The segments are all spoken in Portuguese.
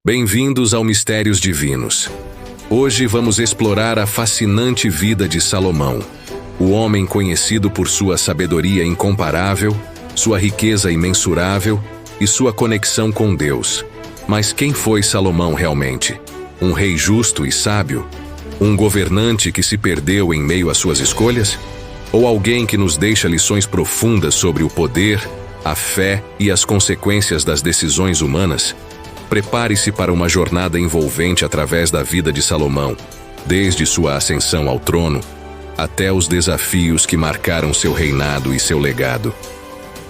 Bem-vindos ao Mistérios Divinos. Hoje vamos explorar a fascinante vida de Salomão, o homem conhecido por sua sabedoria incomparável, sua riqueza imensurável e sua conexão com Deus. Mas quem foi Salomão realmente? Um rei justo e sábio? Um governante que se perdeu em meio às suas escolhas? Ou alguém que nos deixa lições profundas sobre o poder, a fé e as consequências das decisões humanas? Prepare-se para uma jornada envolvente através da vida de Salomão, desde sua ascensão ao trono até os desafios que marcaram seu reinado e seu legado.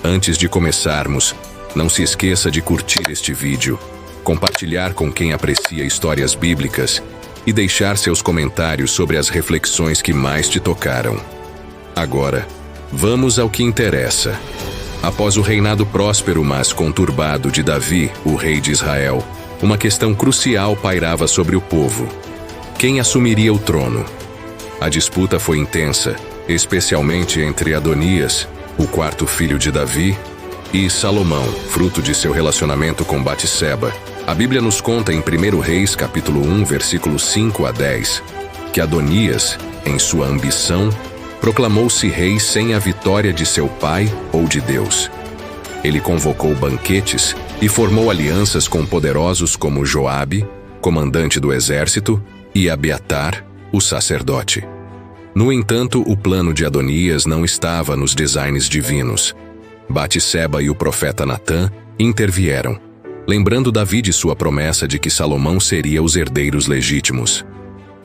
Antes de começarmos, não se esqueça de curtir este vídeo, compartilhar com quem aprecia histórias bíblicas e deixar seus comentários sobre as reflexões que mais te tocaram. Agora, vamos ao que interessa. Após o reinado próspero, mas conturbado de Davi, o rei de Israel, uma questão crucial pairava sobre o povo. Quem assumiria o trono? A disputa foi intensa, especialmente entre Adonias, o quarto filho de Davi, e Salomão, fruto de seu relacionamento com Batseba. A Bíblia nos conta em 1 Reis, capítulo 1, versículos 5 a 10, que Adonias, em sua ambição, proclamou-se rei sem a vitória de seu pai ou de Deus. Ele convocou banquetes e formou alianças com poderosos como Joabe, comandante do exército, e Abiatar, o sacerdote. No entanto, o plano de Adonias não estava nos designs divinos. Batseba e o profeta Natã intervieram, lembrando Davi de sua promessa de que Salomão seria os herdeiros legítimos.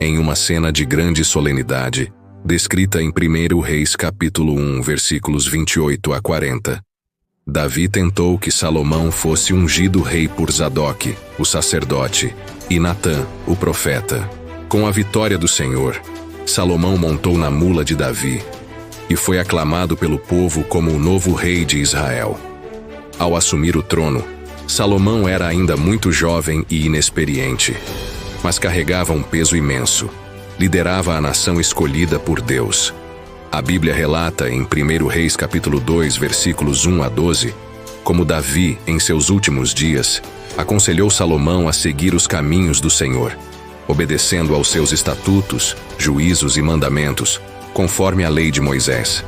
Em uma cena de grande solenidade, descrita em 1 Reis capítulo 1, versículos 28 a 40. Davi tentou que Salomão fosse ungido rei por Zadok, o sacerdote, e Natã, o profeta. Com a vitória do Senhor, Salomão montou na mula de Davi e foi aclamado pelo povo como o novo rei de Israel. Ao assumir o trono, Salomão era ainda muito jovem e inexperiente, mas carregava um peso imenso. Liderava a nação escolhida por Deus. A Bíblia relata em 1 Reis capítulo 2, versículos 1 a 12, como Davi, em seus últimos dias, aconselhou Salomão a seguir os caminhos do Senhor, obedecendo aos seus estatutos, juízos e mandamentos, conforme a lei de Moisés.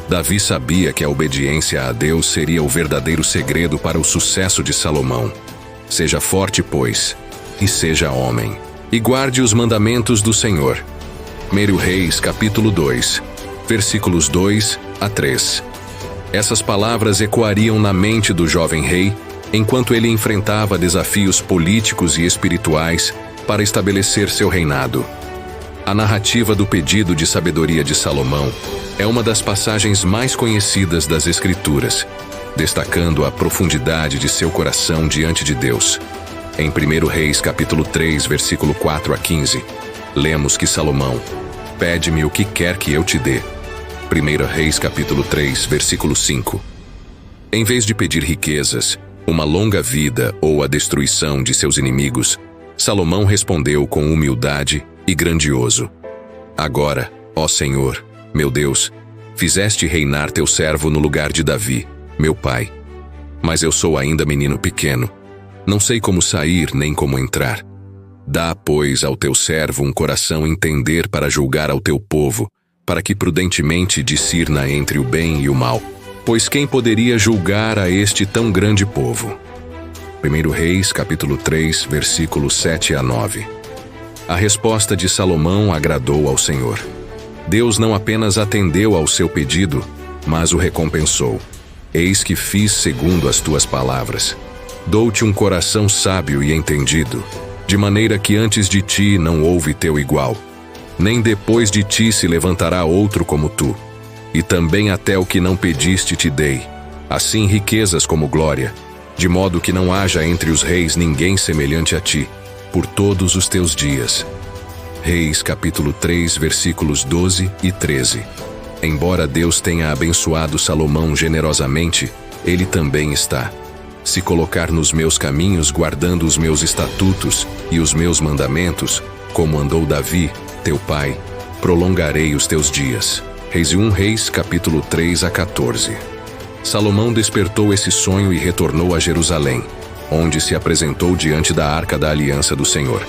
Davi sabia que a obediência a Deus seria o verdadeiro segredo para o sucesso de Salomão. Seja forte, pois, e seja homem, e guarde os mandamentos do Senhor. 1 Reis, capítulo 2, versículos 2 a 3. Essas palavras ecoariam na mente do jovem rei, enquanto ele enfrentava desafios políticos e espirituais para estabelecer seu reinado. A narrativa do pedido de sabedoria de Salomão é uma das passagens mais conhecidas das Escrituras, destacando a profundidade de seu coração diante de Deus. Em 1 Reis capítulo 3, versículo 4 a 15, lemos que Salomão: "Pede-me o que quer que eu te dê." 1 Reis capítulo 3, versículo 5. Em vez de pedir riquezas, uma longa vida ou a destruição de seus inimigos, Salomão respondeu com humildade e grandioso: "Agora, ó Senhor, meu Deus, fizeste reinar teu servo no lugar de Davi, meu pai. Mas eu sou ainda menino pequeno. Não sei como sair nem como entrar. Dá, pois, ao teu servo um coração entender para julgar ao teu povo, para que prudentemente discirna entre o bem e o mal. Pois quem poderia julgar a este tão grande povo?" 1 Reis, capítulo 3, versículos 7 a 9. A resposta de Salomão agradou ao Senhor. Deus não apenas atendeu ao seu pedido, mas o recompensou. "Eis que fiz segundo as tuas palavras. Dou-te um coração sábio e entendido, de maneira que antes de ti não houve teu igual, nem depois de ti se levantará outro como tu. E também até o que não pediste te dei, assim riquezas como glória, de modo que não haja entre os reis ninguém semelhante a ti, por todos os teus dias." Reis capítulo 3, versículos 12 e 13. Embora Deus tenha abençoado Salomão generosamente, ele também está: "Se colocar nos meus caminhos guardando os meus estatutos e os meus mandamentos, como andou Davi, teu pai, prolongarei os teus dias." 1 Reis, capítulo 3 a 14. Salomão despertou esse sonho e retornou a Jerusalém, onde se apresentou diante da Arca da Aliança do Senhor.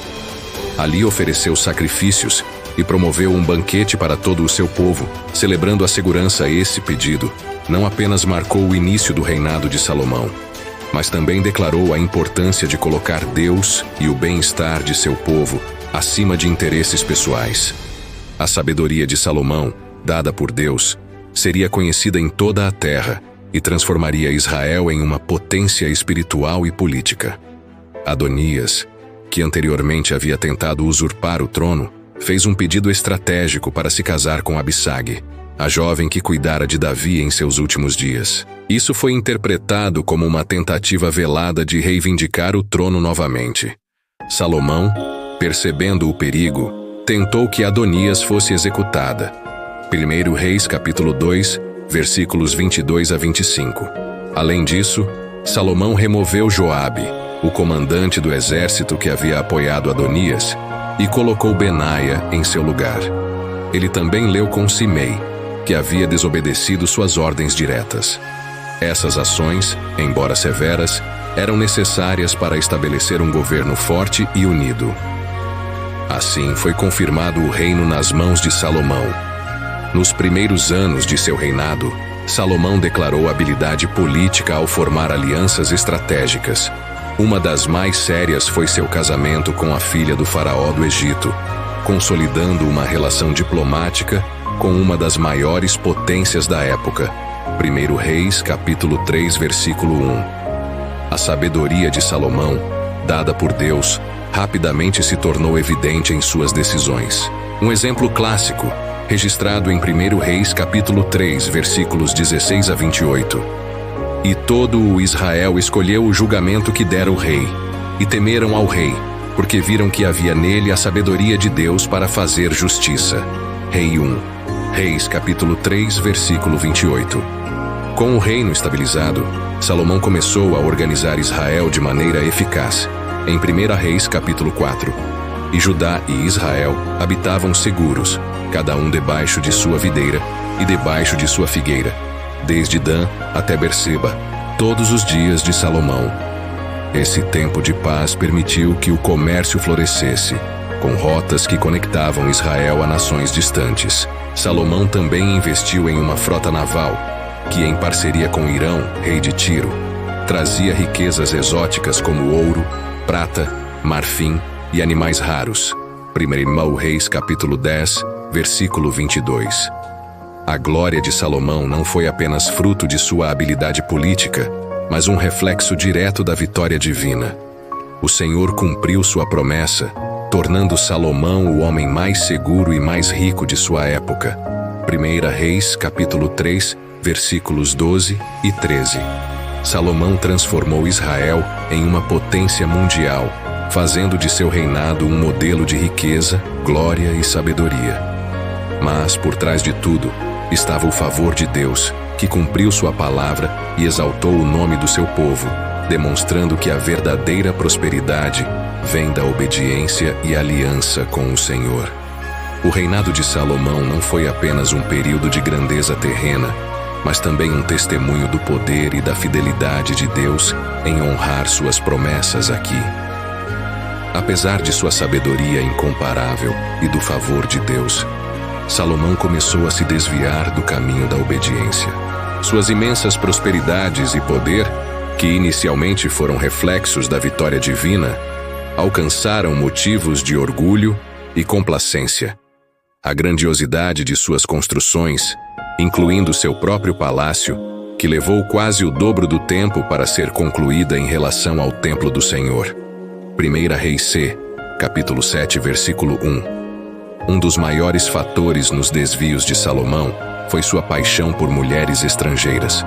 Ali ofereceu sacrifícios e promoveu um banquete para todo o seu povo, celebrando a segurança. Esse pedido não apenas marcou o início do reinado de Salomão, mas também declarou a importância de colocar Deus e o bem-estar de seu povo acima de interesses pessoais. A sabedoria de Salomão, dada por Deus, seria conhecida em toda a terra e transformaria Israel em uma potência espiritual e política. Adonias, que anteriormente havia tentado usurpar o trono, fez um pedido estratégico para se casar com Abissag, a jovem que cuidara de Davi em seus últimos dias. Isso foi interpretado como uma tentativa velada de reivindicar o trono novamente. Salomão, percebendo o perigo, tentou que Adonias fosse executada. 1 Reis capítulo 2, versículos 22 a 25. Além disso, Salomão removeu Joabe, o comandante do exército que havia apoiado Adonias, e colocou Benaia em seu lugar. Ele também leu com Simei, que havia desobedecido suas ordens diretas. Essas ações, embora severas, eram necessárias para estabelecer um governo forte e unido. Assim foi confirmado o reino nas mãos de Salomão. Nos primeiros anos de seu reinado, Salomão declarou habilidade política ao formar alianças estratégicas. Uma das mais sérias foi seu casamento com a filha do faraó do Egito, consolidando uma relação diplomática com uma das maiores potências da época. 1 Reis, capítulo 3, versículo 1. A sabedoria de Salomão, dada por Deus, rapidamente se tornou evidente em suas decisões. Um exemplo clássico, registrado em 1 Reis, capítulo 3, versículos 16 a 28. E todo o Israel escolheu o julgamento que dera o rei, e temeram ao rei, porque viram que havia nele a sabedoria de Deus para fazer justiça. Rei 1. Reis capítulo 3, versículo 28. Com o reino estabilizado, Salomão começou a organizar Israel de maneira eficaz. Em 1 Reis capítulo 4. E Judá e Israel habitavam seguros, cada um debaixo de sua videira e debaixo de sua figueira, desde Dan até Berseba, todos os dias de Salomão. Esse tempo de paz permitiu que o comércio florescesse, com rotas que conectavam Israel a nações distantes. Salomão também investiu em uma frota naval, que em parceria com Irão, rei de Tiro, trazia riquezas exóticas como ouro, prata, marfim e animais raros. 1 Reis capítulo 10, versículo 22. A glória de Salomão não foi apenas fruto de sua habilidade política, mas um reflexo direto da vitória divina. O Senhor cumpriu sua promessa, tornando Salomão o homem mais seguro e mais rico de sua época. 1 Reis, capítulo 3, versículos 12 e 13. Salomão transformou Israel em uma potência mundial, fazendo de seu reinado um modelo de riqueza, glória e sabedoria. Mas, por trás de tudo, estava o favor de Deus, que cumpriu sua palavra e exaltou o nome do seu povo, demonstrando que a verdadeira prosperidade vem da obediência e aliança com o Senhor. O reinado de Salomão não foi apenas um período de grandeza terrena, mas também um testemunho do poder e da fidelidade de Deus em honrar suas promessas aqui. Apesar de sua sabedoria incomparável e do favor de Deus, Salomão começou a se desviar do caminho da obediência. Suas imensas prosperidades e poder, que inicialmente foram reflexos da vitória divina, alcançaram motivos de orgulho e complacência. A grandiosidade de suas construções, incluindo seu próprio palácio, que levou quase o dobro do tempo para ser concluída em relação ao templo do Senhor. 1 Reis C, capítulo 7, versículo 1. Um dos maiores fatores nos desvios de Salomão foi sua paixão por mulheres estrangeiras.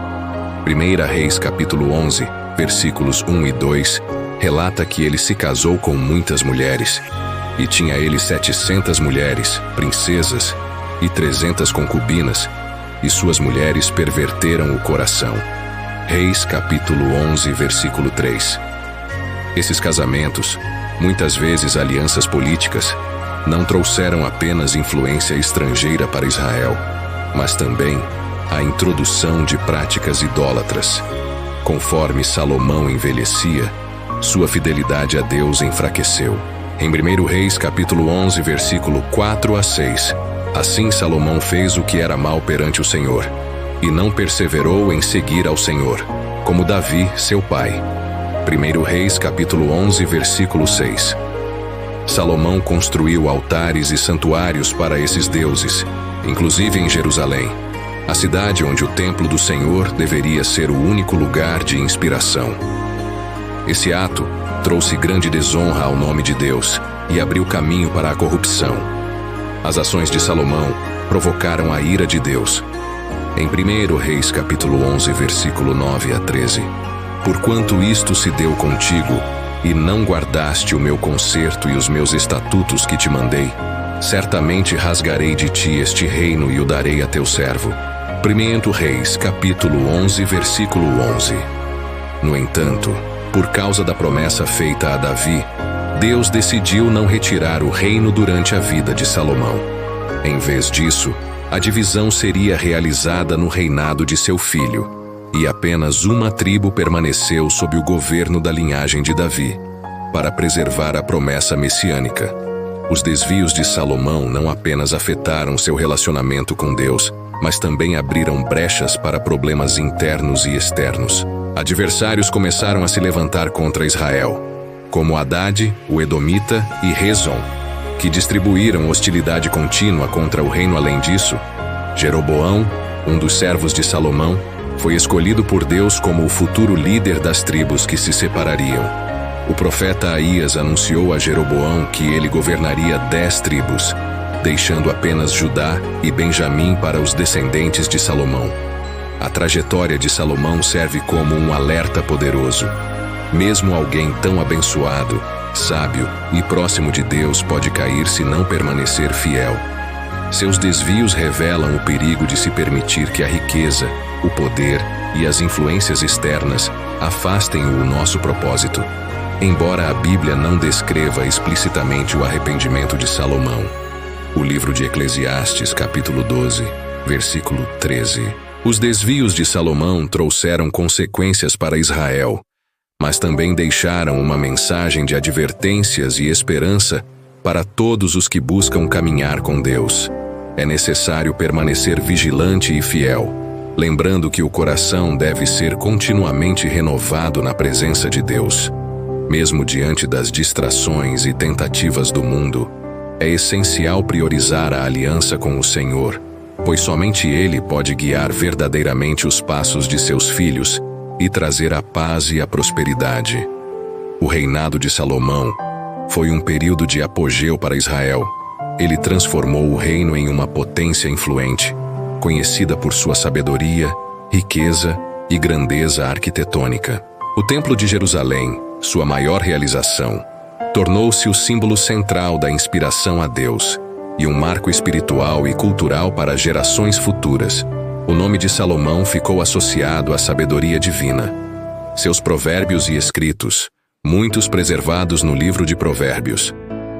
1 Reis capítulo 11, versículos 1 e 2, relata que ele se casou com muitas mulheres, e tinha ele 700 mulheres, princesas, e 300 concubinas, e suas mulheres perverteram o coração. Reis capítulo 11, versículo 3. Esses casamentos, muitas vezes alianças políticas, não trouxeram apenas influência estrangeira para Israel, mas também a introdução de práticas idólatras. Conforme Salomão envelhecia, sua fidelidade a Deus enfraqueceu. Em 1 Reis capítulo 11, versículo 4 a 6. Assim Salomão fez o que era mal perante o Senhor, e não perseverou em seguir ao Senhor, como Davi, seu pai. 1 Reis capítulo 11, versículo 6. Salomão construiu altares e santuários para esses deuses, inclusive em Jerusalém, a cidade onde o templo do Senhor deveria ser o único lugar de inspiração. Esse ato trouxe grande desonra ao nome de Deus e abriu caminho para a corrupção. As ações de Salomão provocaram a ira de Deus. Em 1 Reis capítulo 11, versículo 9 a 13. Porquanto isto se deu contigo, e não guardaste o meu concerto e os meus estatutos que te mandei, certamente rasgarei de ti este reino e o darei a teu servo. 1 Reis capítulo 11, versículo 11. No entanto, por causa da promessa feita a Davi, Deus decidiu não retirar o reino durante a vida de Salomão. Em vez disso, a divisão seria realizada no reinado de seu filho, e apenas uma tribo permaneceu sob o governo da linhagem de Davi, para preservar a promessa messiânica. Os desvios de Salomão não apenas afetaram seu relacionamento com Deus, mas também abriram brechas para problemas internos e externos. Adversários começaram a se levantar contra Israel, como Hadade, o Edomita e Rezon, que distribuíram hostilidade contínua contra o reino. Além disso, Jeroboão, um dos servos de Salomão, foi escolhido por Deus como o futuro líder das tribos que se separariam. O profeta Aías anunciou a Jeroboão que ele governaria 10 tribos, deixando apenas Judá e Benjamim para os descendentes de Salomão. A trajetória de Salomão serve como um alerta poderoso. Mesmo alguém tão abençoado, sábio e próximo de Deus pode cair se não permanecer fiel. Seus desvios revelam o perigo de se permitir que a riqueza, o poder e as influências externas afastem o nosso propósito. Embora a Bíblia não descreva explicitamente o arrependimento de Salomão, o livro de Eclesiastes, capítulo 12, versículo 13. Os desvios de Salomão trouxeram consequências para Israel, mas também deixaram uma mensagem de advertências e esperança para todos os que buscam caminhar com Deus. É necessário permanecer vigilante e fiel, lembrando que o coração deve ser continuamente renovado na presença de Deus. Mesmo diante das distrações e tentativas do mundo, é essencial priorizar a aliança com o Senhor, pois somente Ele pode guiar verdadeiramente os passos de seus filhos e trazer a paz e a prosperidade. O reinado de Salomão foi um período de apogeu para Israel. Ele transformou o reino em uma potência influente, conhecida por sua sabedoria, riqueza e grandeza arquitetônica. O Templo de Jerusalém, sua maior realização, tornou-se o símbolo central da inspiração a Deus e um marco espiritual e cultural para gerações futuras. O nome de Salomão ficou associado à sabedoria divina. Seus provérbios e escritos, muitos preservados no livro de Provérbios,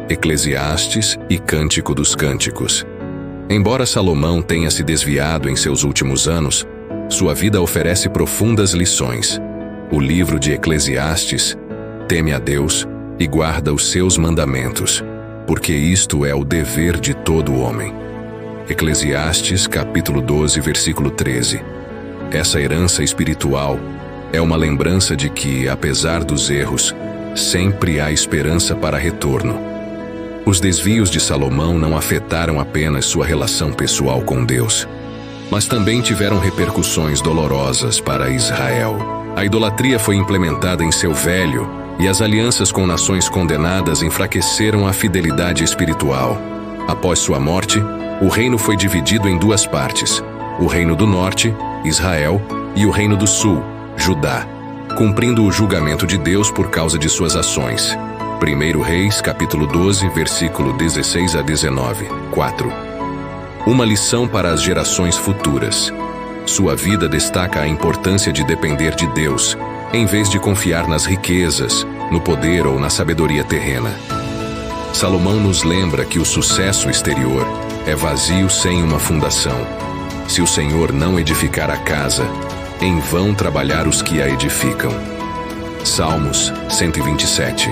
Eclesiastes e Cântico dos Cânticos. Embora Salomão tenha se desviado em seus últimos anos, sua vida oferece profundas lições. O livro de Eclesiastes: teme a Deus e guarda os seus mandamentos, porque isto é o dever de todo homem. Eclesiastes capítulo 12, versículo 13. Essa herança espiritual é uma lembrança de que, apesar dos erros, sempre há esperança para retorno. Os desvios de Salomão não afetaram apenas sua relação pessoal com Deus, mas também tiveram repercussões dolorosas para Israel. A idolatria foi implementada em seu velho, e as alianças com nações condenadas enfraqueceram a fidelidade espiritual. Após sua morte, o reino foi dividido em 2 partes: o reino do norte, Israel, e o reino do sul, Judá, cumprindo o julgamento de Deus por causa de suas ações. 1 Reis, capítulo 12, versículo 16 a 19. 4. Uma lição para as gerações futuras. Sua vida destaca a importância de depender de Deus, em vez de confiar nas riquezas, no poder ou na sabedoria terrena. Salomão nos lembra que o sucesso exterior é vazio sem uma fundação. Se o Senhor não edificar a casa, em vão trabalhar os que a edificam. Salmos 127.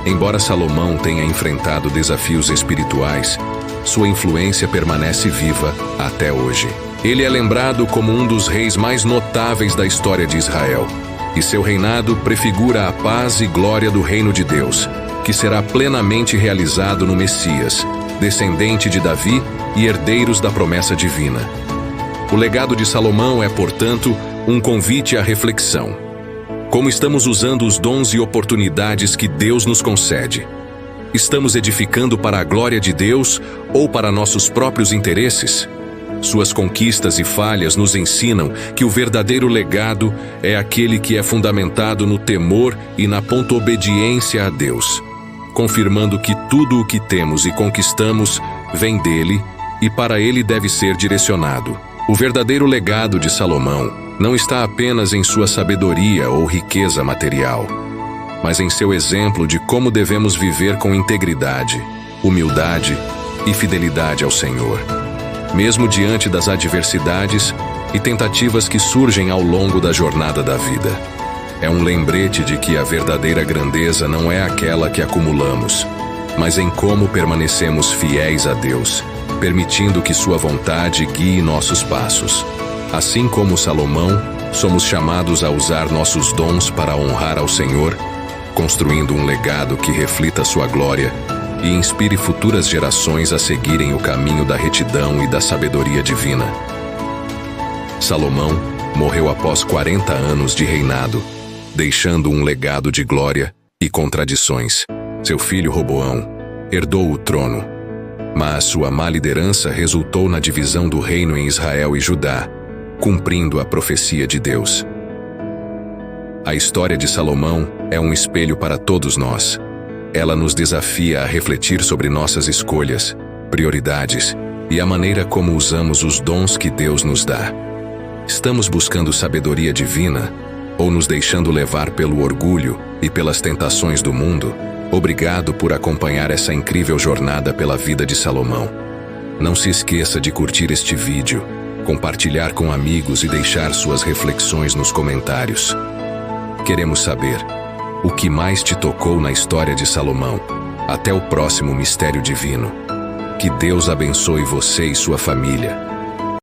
Embora Salomão tenha enfrentado desafios espirituais, sua influência permanece viva até hoje. Ele é lembrado como um dos reis mais notáveis da história de Israel, e seu reinado prefigura a paz e glória do reino de Deus, que será plenamente realizado no Messias, descendente de Davi e herdeiros da promessa divina. O legado de Salomão é, portanto, um convite à reflexão. Como estamos usando os dons e oportunidades que Deus nos concede? Estamos edificando para a glória de Deus ou para nossos próprios interesses? Suas conquistas e falhas nos ensinam que o verdadeiro legado é aquele que é fundamentado no temor e na obediência a Deus, confirmando que tudo o que temos e conquistamos vem dele e para ele deve ser direcionado. O verdadeiro legado de Salomão não está apenas em sua sabedoria ou riqueza material, mas em seu exemplo de como devemos viver com integridade, humildade e fidelidade ao Senhor, mesmo diante das adversidades e tentativas que surgem ao longo da jornada da vida. É um lembrete de que a verdadeira grandeza não é aquela que acumulamos, mas em como permanecemos fiéis a Deus, permitindo que sua vontade guie nossos passos. Assim como Salomão, somos chamados a usar nossos dons para honrar ao Senhor, construindo um legado que reflita sua glória e inspire futuras gerações a seguirem o caminho da retidão e da sabedoria divina. Salomão morreu após 40 anos de reinado, deixando um legado de glória e contradições. Seu filho Roboão herdou o trono, mas sua má liderança resultou na divisão do reino em Israel e Judá, cumprindo a profecia de Deus. A história de Salomão é um espelho para todos nós. Ela nos desafia a refletir sobre nossas escolhas, prioridades e a maneira como usamos os dons que Deus nos dá. Estamos buscando sabedoria divina ou nos deixando levar pelo orgulho e pelas tentações do mundo? Obrigado por acompanhar essa incrível jornada pela vida de Salomão. Não se esqueça de curtir este vídeo, compartilhar com amigos e deixar suas reflexões nos comentários. Queremos saber o que mais te tocou na história de Salomão. Até o próximo Mistério Divino. Que Deus abençoe você e sua família.